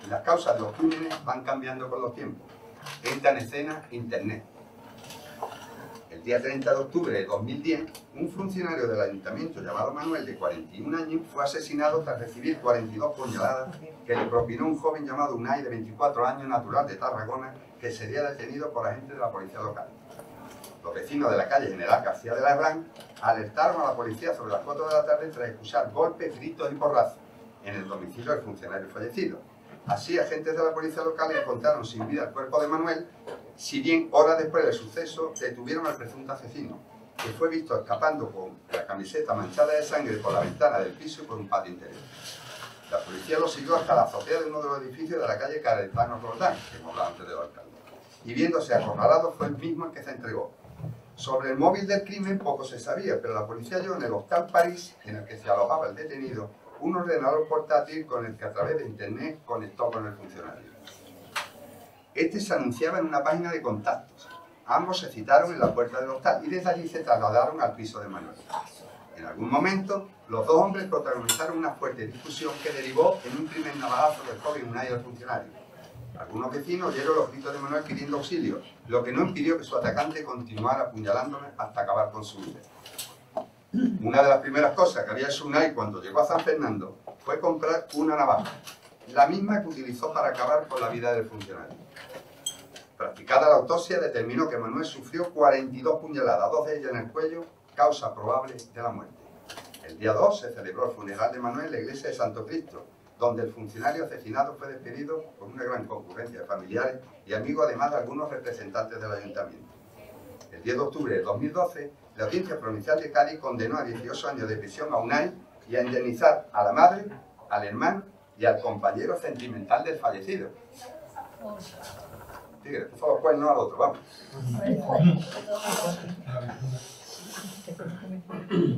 y las causas de los crímenes van cambiando con los tiempos. Entra en escena Internet. El día 30 de octubre de 2010, un funcionario del ayuntamiento llamado Manuel, de 41 años, fue asesinado tras recibir 42 puñaladas que le propinó un joven llamado Unai, de 24 años, natural de Tarragona, que sería detenido por agentes de la policía local. Los vecinos de la calle General García de la Herrán alertaron a la policía sobre las 4 de la tarde tras escuchar golpes, gritos y porrazos. en el domicilio del funcionario fallecido. Así, agentes de la policía local encontraron sin vida el cuerpo de Manuel, si bien horas después del suceso detuvieron al presunto asesino, que fue visto escapando con la camiseta manchada de sangre por la ventana del piso y por un patio interior. La policía lo siguió hasta la azotea de uno de los edificios de la calle Cayetano Roldán, que hemos hablado antes del alcalde, y viéndose acorralado fue el mismo el que se entregó. Sobre el móvil del crimen poco se sabía, pero la policía halló en el Hostal París, en el que se alojaba el detenido, un ordenador portátil con el que a través de internet conectó con el funcionario. Este se anunciaba en una página de contactos. Ambos se citaron en la puerta del hostal y desde allí se trasladaron al piso de Manuel. En algún momento, los dos hombres protagonizaron una fuerte discusión que derivó en un primer navajazo del joven Unai al funcionario. Algunos vecinos oyeron los gritos de Manuel pidiendo auxilio, lo que no impidió que su atacante continuara apuñalándole hasta acabar con su vida. Una de las primeras cosas que había hecho Unai cuando llegó a San Fernando fue comprar una navaja, la misma que utilizó para acabar con la vida del funcionario. Practicada la autopsia, determinó que Manuel sufrió 42 puñaladas, 2 de ellas en el cuello, causa probable de la muerte. El día 2 se celebró el funeral de Manuel en la iglesia de Santo Cristo, donde el funcionario asesinado fue despedido por una gran concurrencia de familiares y amigos, además de algunos representantes del ayuntamiento. El 10 de octubre de 2012, la Audiencia Provincial de Cádiz condenó a 18 años de prisión a Unai y a indemnizar a la madre, al hermano y al compañero sentimental del fallecido. Tigre, tú solo puedes, no al otro, vamos.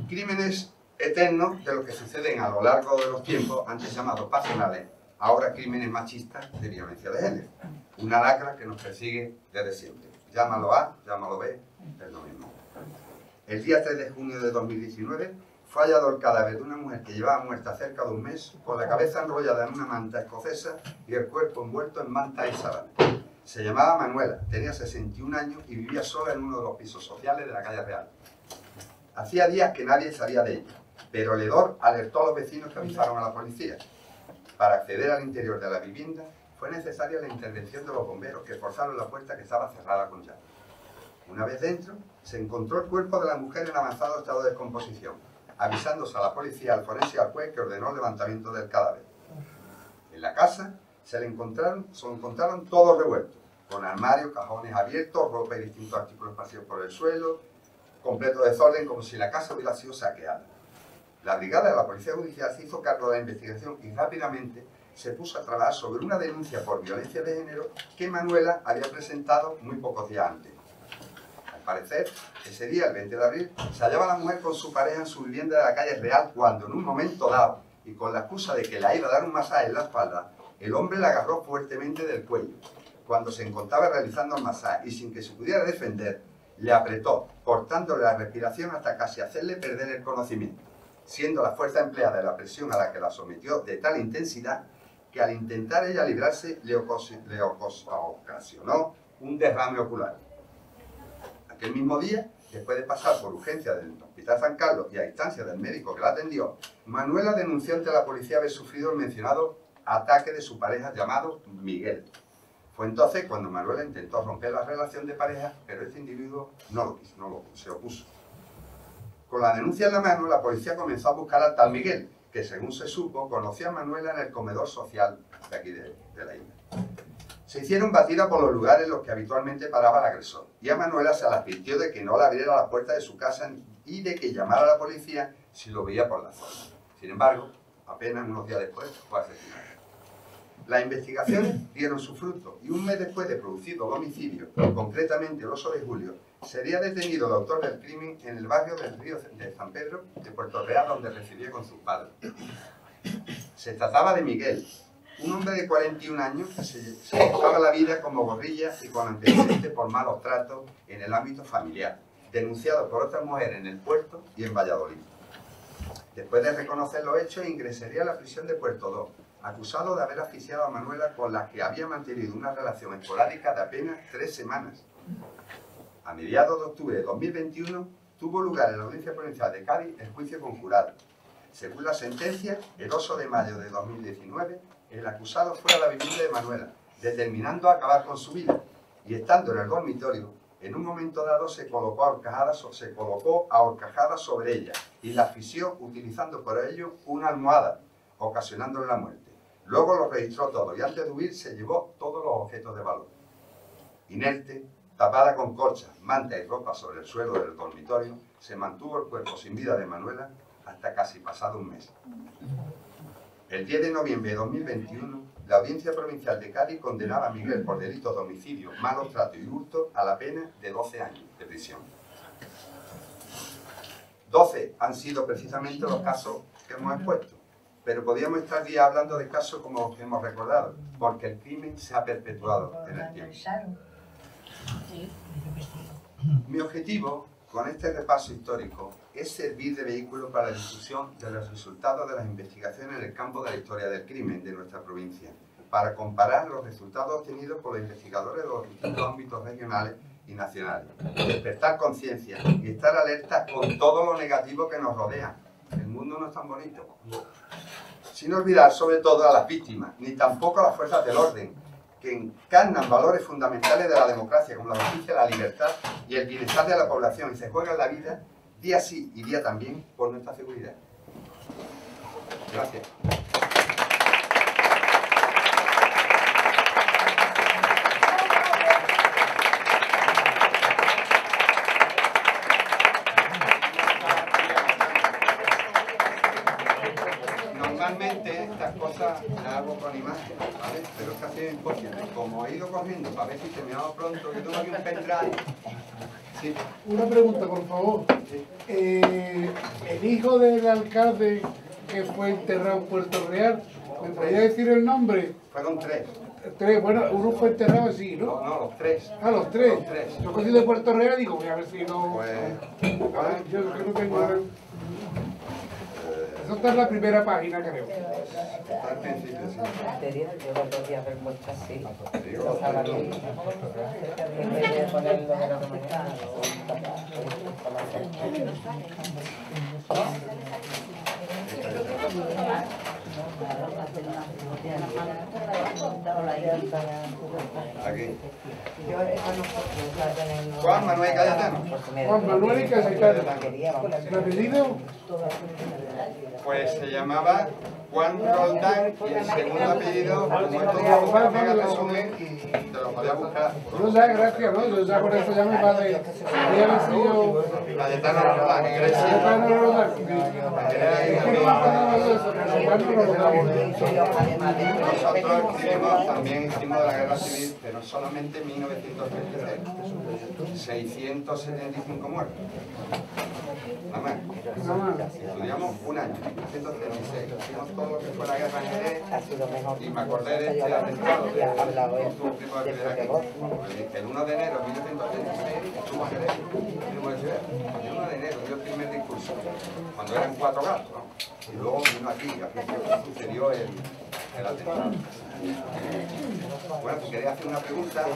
Crímenes eternos de los que suceden a lo largo de los tiempos, antes llamados pasionales, ahora crímenes machistas de violencia de género. Una lacra que nos persigue desde siempre. Llámalo A, llámalo B, es lo mismo. El día 3 de junio de 2019 fue hallado el cadáver de una mujer que llevaba muerta cerca de un mes, con la cabeza enrollada en una manta escocesa y el cuerpo envuelto en manta y sábana. Se llamaba Manuela, tenía 61 años y vivía sola en uno de los pisos sociales de la calle Real. Hacía días que nadie sabía de ella, pero el hedor alertó a los vecinos que avisaron a la policía. Para acceder al interior de la vivienda fue necesaria la intervención de los bomberos, que forzaron la puerta que estaba cerrada con llave. Una vez dentro, se encontró el cuerpo de la mujer en avanzado estado de descomposición, avisándose a la policía, al forense y al juez, que ordenó el levantamiento del cadáver. En la casa se encontraron todos revueltos, con armarios, cajones abiertos, ropa y distintos artículos esparcidos por el suelo, completo desorden, como si la casa hubiera sido saqueada. La brigada de la Policía Judicial se hizo cargo de la investigación y rápidamente se puso a trabajar sobre una denuncia por violencia de género que Manuela había presentado muy pocos días antes. Al parecer, ese día, el 20 de abril, se hallaba la mujer con su pareja en su vivienda de la calle Real cuando en un momento dado, y con la excusa de que la iba a dar un masaje en la espalda, el hombre la agarró fuertemente del cuello. Cuando se encontraba realizando el masaje y sin que se pudiera defender, le apretó, cortándole la respiración hasta casi hacerle perder el conocimiento, siendo la fuerza empleada de la presión a la que la sometió de tal intensidad que al intentar ella librarse le ocasionó un derrame ocular. Aquel mismo día, después de pasar por urgencia del Hospital San Carlos y a instancia del médico que la atendió, Manuela denunció ante la policía haber sufrido el mencionado ataque de su pareja llamado Miguel. Fue entonces cuando Manuela intentó romper la relación de pareja, pero este individuo no lo quiso, se opuso. Con la denuncia en la mano, la policía comenzó a buscar al tal Miguel, que según se supo, conocía a Manuela en el comedor social de aquí de la isla. Se hicieron batidas por los lugares en los que habitualmente paraba el agresor, y a Manuela se le advirtió de que no le abriera la puerta de su casa y de que llamara a la policía si lo veía por la zona. Sin embargo, apenas unos días después fue asesinado. Las investigaciones dieron su fruto y un mes después de producido el homicidio, concretamente el 8 de julio, sería detenido el autor del crimen en el barrio del Río de San Pedro de Puerto Real, donde residía con sus padres. Se trataba de Miguel, un hombre de 41 años que se buscaba la vida como gorrilla y con antecedentes por malos tratos en el ámbito familiar, denunciado por otras mujeres en el puerto y en Valladolid. Después de reconocer los hechos, ingresaría a la prisión de Puerto 2, acusado de haber asfixiado a Manuela, con la que había mantenido una relación esporádica de apenas 3 semanas. A mediados de octubre de 2021 tuvo lugar en la Audiencia Provincial de Cádiz el juicio con jurado. Según la sentencia, el 8 de mayo de 2019, el acusado fue a la vivienda de Manuela, determinando acabar con su vida, y estando en el dormitorio, en un momento dado se colocó a horcajadas sobre ella y la asfixió utilizando por ello una almohada, ocasionándole la muerte. Luego lo registró todo y antes de huir se llevó todos los objetos de valor. Inerte, tapada con colchas, manta y ropa sobre el suelo del dormitorio, se mantuvo el cuerpo sin vida de Manuela hasta casi pasado un mes. El 10 de noviembre de 2021, la Audiencia Provincial de Cádiz condenaba a Miguel por delitos de homicidio, malos tratos y hurto a la pena de 12 años de prisión. 12 han sido precisamente los casos que hemos expuesto, pero podríamos estar días hablando de casos como los que hemos recordado, porque el crimen se ha perpetuado en el tiempo. Mi objetivo con este repaso histórico es servir de vehículo para la difusión de los resultados de las investigaciones en el campo de la historia del crimen de nuestra provincia, para comparar los resultados obtenidos por los investigadores de los distintos ámbitos regionales y nacionales, despertar conciencia y estar alertas con todo lo negativo que nos rodea. El mundo no es tan bonito. Sin olvidar sobre todo a las víctimas, ni tampoco a las fuerzas del orden, que encarnan valores fundamentales de la democracia, como la justicia, la libertad y el bienestar de la población, y se juegan la vida día sí y día también por nuestra seguridad. Gracias. Normalmente estas cosas las hago con imágenes, ¿vale? Pero es que ha sido imposible. Como he ido corriendo para ver si terminaba pronto, yo tengo aquí un pendrive. Sí.
Una pregunta, por favor.
Sí.
El hijo del alcalde que fue enterrado en Puerto Real, ¿me podría decir el nombre?
Fueron tres.
Tres, bueno, uno fue enterrado así, ¿no?
No, los tres.
Ah, los tres.
Los tres.
Yo cogí de Puerto Real y digo, voy a ver si no...
Pues...
A ver, yo creo que no tengo... Eso está en la primera página, creo.
Está al principio, sí.
Yo lo podía haber puesto así.
Sí,
Lo estaba aquí. En vez de ponerlo de la mañana.
Aquí. Juan Manuel Cayetano.
Juan Manuel Cayetano. ¿El apellido?
Pues se llamaba Juan Roldán y el segundo apellido, como esto es mega resumen, te lo podía buscar.
Yo ya, gracias, ¿no? Yo ya por eso ya mi padre había nacido...
Cayetano Roldán, en Grecia.
Cayetano Roldán. Es que no me acordaba de eso, Cayetano Roldán.
Nosotros también hicimos de la guerra civil, pero solamente en 1933. 675 muertos. Nada más. Estudiamos un año, 1936. Hicimos todo lo que fue la guerra en Jerez y me acordé de este atentado de tu primo de Jerez aquí. El 1 de enero de 1936 estuvo en Jerez. El 1 de enero dio el primer discurso, cuando eran 4 gatos, ¿no? Y luego vino aquí, aquí sucedió el atentado. Bueno, te quería hacer una pregunta.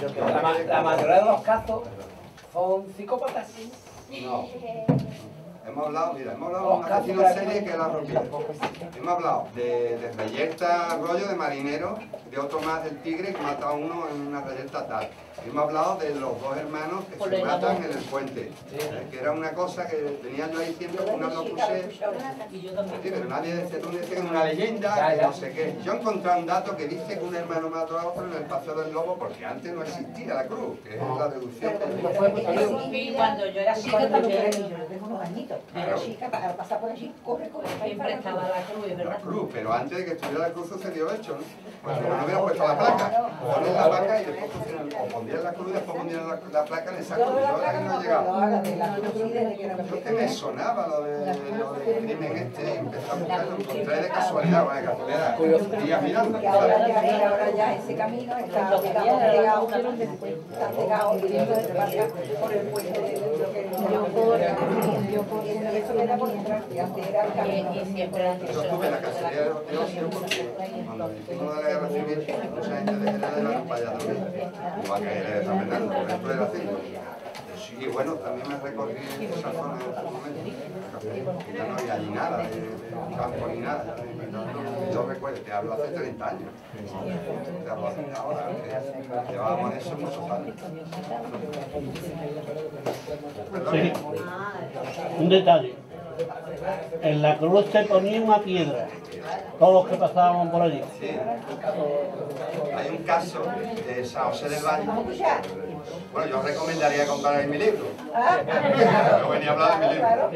La mayoría de los casos son psicópatas.
No. Hemos hablado, mira, hemos hablado de un asesino en serie que la rompía. Hemos hablado de reyerta rollo de marinero, de otro más del Tigre que mata a uno en una reyerta tal. Hemos hablado de los dos hermanos que se matan en el puente, que era una cosa que tenía yo ahí diciendo que una lo puse, sí, pero nadie dice que es una leyenda, que no sé qué. Yo he encontrado un dato que dice que un hermano mató a otro en el Paseo del Lobo porque antes no existía la cruz, que es la deducción.
Y cuando yo era chica también.
Tengo unos añitos. Era chica, para pasar por allí, corre.
Siempre estaba la cruz,
La
¿verdad?
cruz, pero antes de que estuviera la cruz sucedió hecho, ¿no? Pues no hubiera puesto la placa. Ponen la placa y después pondrían la cruz, después pondrían la placa en esa cruz. Yo ahora que no he llegado. Creo que me sonaba lo del crimen este y empecé a buscarlo. Encontré de casualidad, bueno, de casualidad. Días mirando.
Y ahora ya ese camino está pegado por el puente de lo que eso era por detrás, y antes era el camino.
Y siempre antes.
Yo estuve en la cacería de los dioses porque cuando hicimos de la guerra civil, mucha gente de Jerez de la Rupalla también. Igual que Jerez de San Fernando, por ejemplo, era así. Y bueno, también me recorrí esa zona en ese momento. Ya no había ni nada de campo ni nada. Yo recuerdo, te hablo hace 30 años. Te hablo hace ahora, que llevábamos eso muchos años.
Sí. Un detalle. En la cruz te ponía una piedra. todos los que pasábamos por allí.
Sí. Hay un caso de San José del Valle. Bueno, yo recomendaría comprar mi libro. No venía a hablar de mi libro.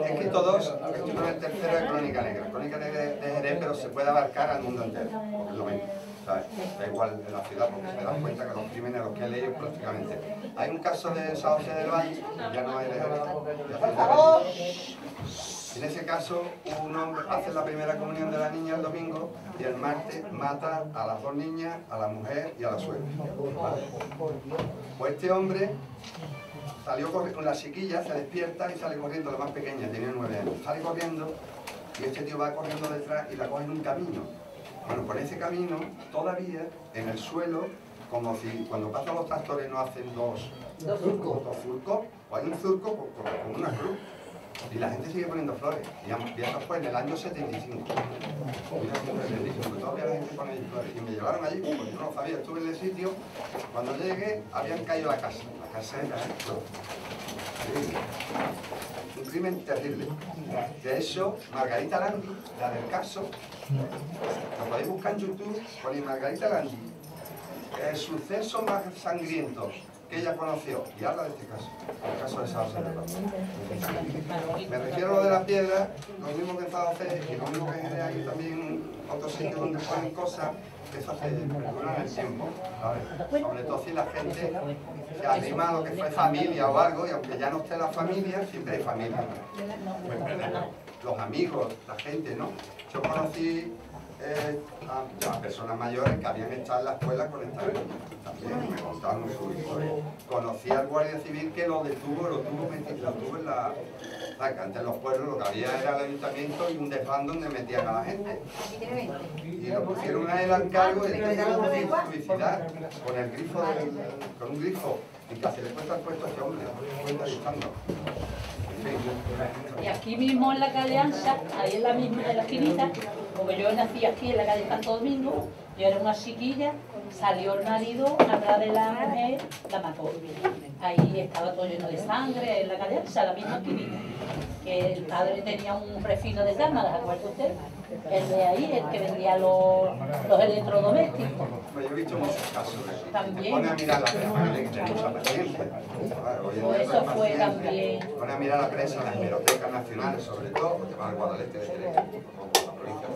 He escrito dos, estoy con el tercero de Crónica Negra. Crónica Negra de Jerez, pero se puede abarcar al mundo entero, es lo mismo. ¿Sabes? Da igual en la ciudad porque se dan cuenta que los crímenes los que he leído prácticamente. Hay un caso de San José del Valle, ya no hay de Jerez, ya en ese caso, un hombre hace la primera comunión de la niña el domingo y el martes mata a las dos niñas, a la mujer y a la suegra. ¿Vale? Pues este hombre salió con la chiquilla, se despierta y sale corriendo, la más pequeña, tenía 9 años. Sale corriendo y este tío va corriendo detrás y la coge en un camino. Bueno, por ese camino, todavía en el suelo, como si cuando pasan los tractores no hacen dos surcos, o hay un surco con una cruz. Y la gente sigue poniendo flores. Y eso fue en el año 75. 1975. Todavía la gente pone flores. Y me llevaron allí, porque yo no lo sabía. Estuve en el sitio. Cuando llegué, habían caído la casa. La casa era esto. Un crimen terrible. De hecho, Margarita Landi, la del caso, lo podéis buscar en YouTube, ponéis Margarita Landi. El suceso más sangriento que ella conoció, y habla de este caso, el caso de San José del Valle. Me refiero a lo de la piedra, lo mismo que en San José, y lo mismo que en aquí también otros sitios donde ponen cosas, que eso se perdura en el tiempo, ¿sabes? Sobre todo si la gente se anima a lo que fue familia o algo, y aunque ya no esté la familia, siempre hay familia. Los amigos, la gente, ¿no? Yo conocí a personas mayores que habían estado en la escuela con esta también me contaron su historia. Conocí al guardia civil que lo tuvo en la... que antes en los pueblos lo que había era el ayuntamiento y un desván donde metían a la gente. Y lo pusieron a él al cargo y él tuvo que suicidar con un grifo. Y casi le cuesta el puesto a este hombre, cuenta dictando.
Y aquí mismo en la calle Ancha, ahí en la esquinita, porque yo nací aquí en la calle Santo Domingo, yo era una chiquilla, salió el marido atrás de la mujer, la mató. Ahí estaba todo lleno de sangre, en la calle Ancha, la misma esquinita. Que el padre tenía un refino de cámaras, ¿se acuerda usted? El de ahí, el que vendía los electrodomésticos.
Yo he visto muchos casos.
También.
Pone a mirar la prensa, que tiene mucha paciencia.
Pues eso fue también.
Pone a mirar la prensa, las hemerotecas nacionales, sobre todo, porque va al Guadalete de Jerez, la provincia.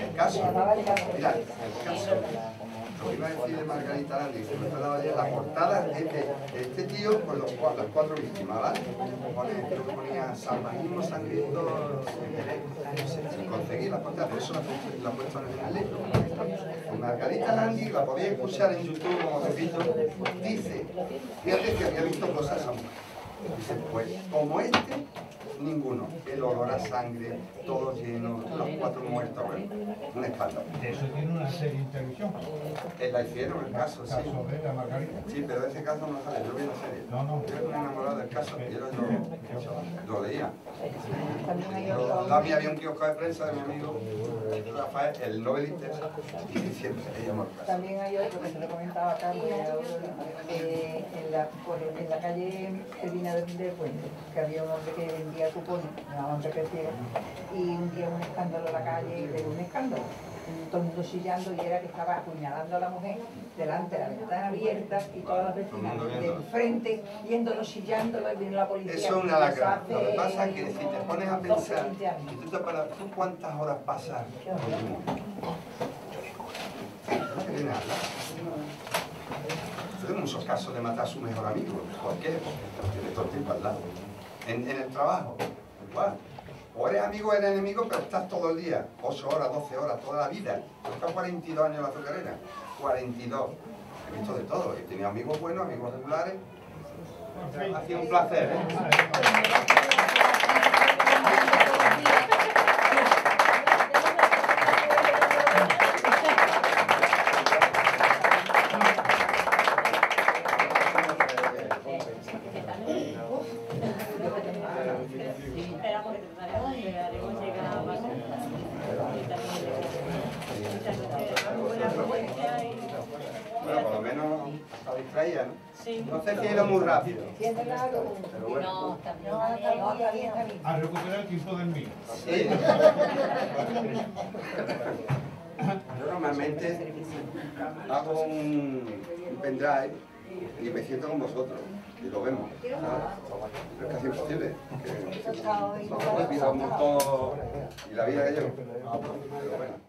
El caso. Mira, el caso. Lo que iba a decir de Margarita Landi, que me hablaba ayer, la portada es que este tío con las 4 víctimas, ¿vale? Creo que ponía salvajismo sangriento sin conseguir la portada, pero eso la he puesto en el libro. Y Margarita Landi, la podéis escuchar en YouTube, como repito, dice, fíjate que había visto cosas aún. Dice, pues, como este, ninguno. El olor a sangre, todo lleno, los 4 muertos, bueno, un escándalo.
De eso tiene una serie de televisión.
La hicieron, el caso, sí.
Caso de la Margarita.
Sí, pero ese caso no sale, yo vi la serie.
No.
Yo era enamorado del caso, y yo lo leía. También había un kiosco de prensa de mi amigo Rafael, el novelista, y siempre leíamos el caso.
También hay otro que se lo comentaba a Carlos, en la calle Elvina del Puente, que había un hombre que vendía cupones, un hombre que hacía, y un día un escándalo en la calle, pero un escándalo. Todo el mundo chillando y era que estaba apuñalando a la mujer delante de la ventana abierta y todas las vecinas de enfrente viéndolo, chillándolo y viene la policía.
Eso es una lacra. Lo que pasa es que si te pones a pensar, y tú te paras, ¿tú cuántas horas pasas? No te viene a hablar. Yo tengo muchos casos de matar a su mejor amigo. ¿Por qué? Porque tiene todo el tiempo al lado. En el trabajo, igual. O eres amigo o eres enemigo, pero estás todo el día, 8 horas, 12 horas, toda la vida. Yo he estado 42 años en la azucarera, 42. He visto de todo, he tenido amigos buenos, amigos regulares. Ha sido un placer, ¿eh? Bueno, por lo menos hasta distraía, ¿no?
Sí.
No sé si he ido muy rápido.
Tiene la luz.
Pero bueno.
No, también.
No, está bien, está bien.
A recuperar el tiempo del mío.
Sí. Yo normalmente hago un pendrive y me siento con vosotros y lo vemos. Pero es casi imposible. Que nosotros vivamos todo y la vida que llevo. Pero bueno.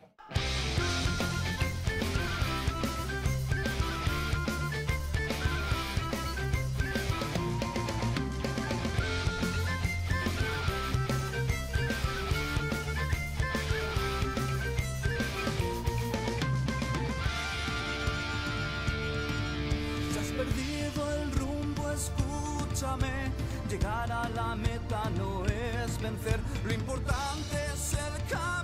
Perdido el rumbo, escúchame. Llegar a la meta no es vencer, lo importante es el camino.